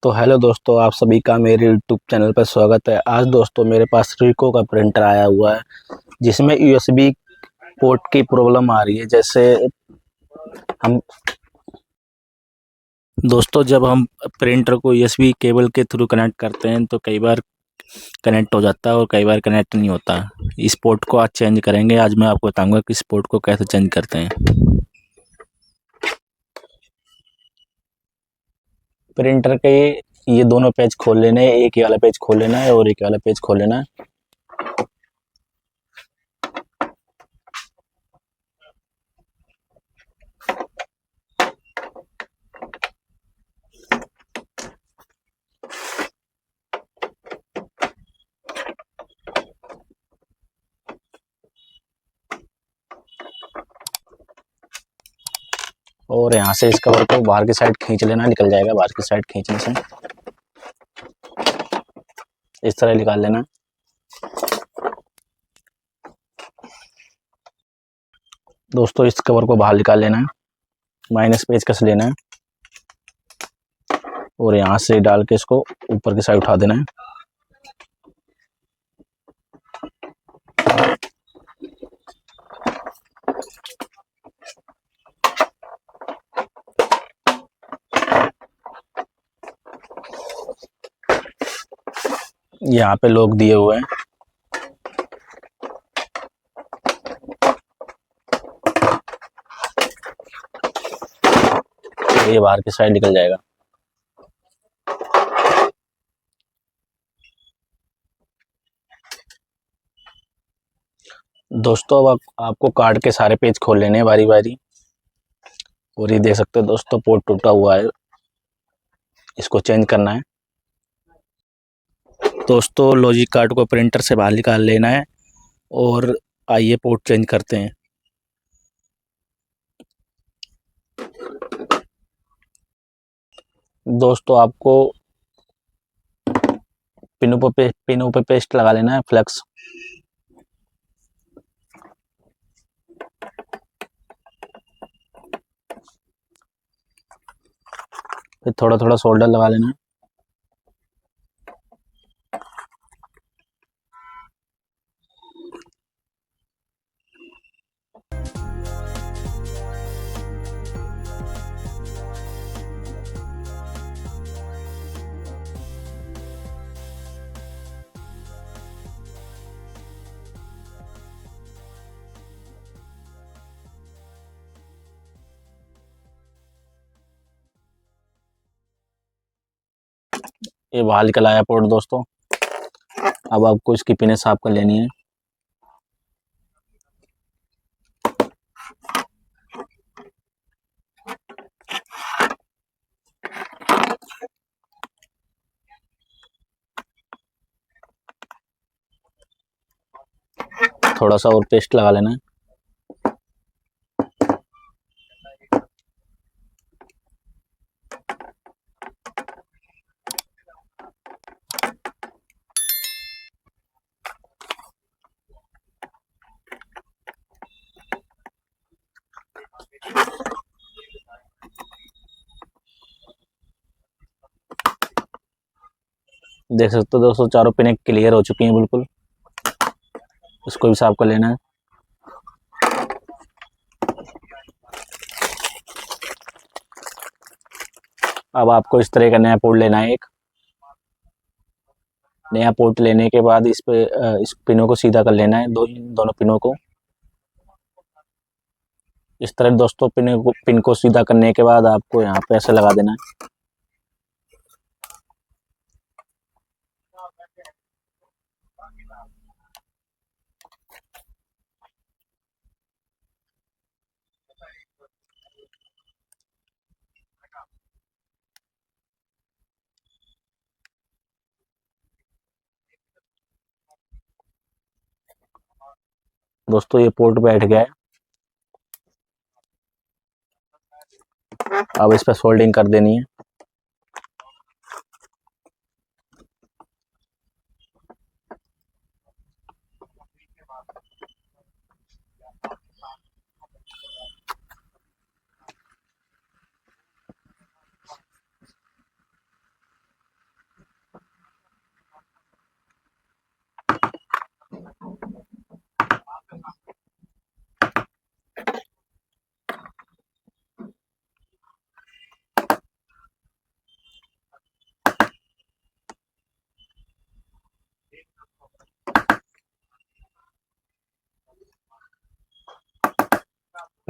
तो हेलो दोस्तों, आप सभी का मेरे यूट्यूब चैनल पर स्वागत है। आज दोस्तों मेरे पास रिको का प्रिंटर आया हुआ है जिसमें यूएसबी पोर्ट की प्रॉब्लम आ रही है। जैसे हम दोस्तों जब हम प्रिंटर को यूएसबी केबल के थ्रू कनेक्ट करते हैं तो कई बार कनेक्ट हो जाता है और कई बार कनेक्ट नहीं होता। इस पोर्ट को आज चेंज करेंगे। आज मैं आपको बताऊंगा कि इस पोर्ट को कैसे चेंज करते हैं। प्रिंटर के ये दोनों पेज खोल लेने हैं, एक ही वाला पेज खोल लेना है और एक वाला पेज खोल लेना है। और यहाँ से इस कवर को बाहर की साइड खींच लेना, निकल जाएगा। बाहर की साइड खींचने से इस तरह निकाल लेना। दोस्तों इस कवर को बाहर निकाल लेना है, माइनस पेज कस लेना है और यहाँ से डाल के इसको ऊपर की साइड उठा देना है। यहाँ पे लॉक दिए हुए हैं। ये बाहर की साइड निकल जाएगा। दोस्तों अब आपको कार्ड के सारे पेज खोल लेने हैं बारी बारी। और ये देख सकते हो दोस्तों, पोर्ट टूटा हुआ है, इसको चेंज करना है। दोस्तों लॉजिक कार्ड को प्रिंटर से बाहर निकाल लेना है और आइए पोर्ट चेंज करते हैं। दोस्तों आपको पिनों पे पेस्ट लगा लेना है, फ्लेक्स। फिर थोड़ा थोड़ा सोल्डर लगा लेना है। ये बाहर निकल आया पोर्ट दोस्तों। अब आपको इसकी पिनें साफ कर लेनी है। थोड़ा सा और पेस्ट लगा लेना है। देख सकते हो दोस्तों, चारों पिनें क्लियर हो चुकी हैं बिल्कुल। इसको भी साफ कर लेना है। अब आपको इस तरह का नया पोर्ट लेना है। एक नया पोर्ट लेने के बाद इस पिनों को सीधा कर लेना है, दोनों पिनों को इस तरह। दोस्तों पिन को सीधा करने के बाद आपको यहाँ पे ऐसे लगा देना है। दोस्तों ये पोर्ट बैठ गया है। अब इस पर सोल्डिंग कर देनी है।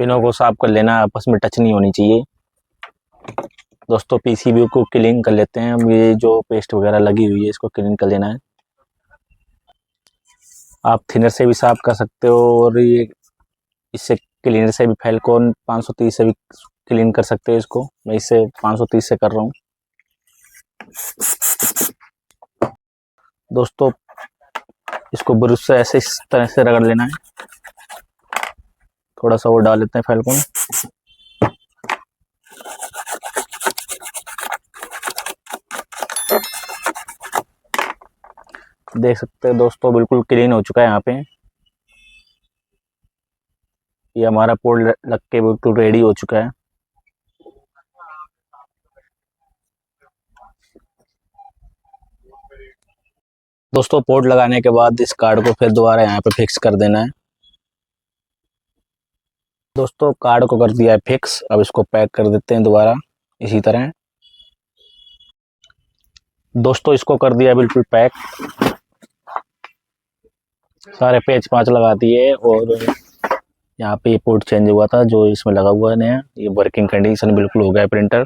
पिनों को साफ कर लेना, आपस में टच नहीं होनी चाहिए। दोस्तों पीसीबी को क्लीन कर लेते हैं। ये जो पेस्ट वगैरह लगी हुई है इसको क्लीन कर लेना है। आप थिनर से भी साफ कर सकते हो और ये इससे क्लीनर से भी फेल्कोन 530 से भी क्लीन कर सकते हो इसको। मैं इससे 530 से कर रहा हूँ। दोस्तों इसको ब्रश से ऐसे इस तरह से रगड़ लेना है। थोड़ा सा वो डाल लेते हैं फेल्कोन। देख सकते हैं दोस्तों बिल्कुल क्लीन हो चुका है। यहाँ पे ये हमारा पोर्ट लग के बिल्कुल रेडी हो चुका है। दोस्तों पोर्ट लगाने के बाद इस कार्ड को फिर दोबारा यहाँ पे फिक्स कर देना है। दोस्तों कार्ड को कर दिया है फिक्स। अब इसको पैक कर देते हैं दोबारा इसी तरह। दोस्तों इसको कर दिया बिल्कुल पैक। सारे पेच पाँच लगा दिए और यहाँ पे ये पोर्ट चेंज हुआ था जो इसमें लगा हुआ है नया। ये वर्किंग कंडीशन बिल्कुल हो गया है प्रिंटर।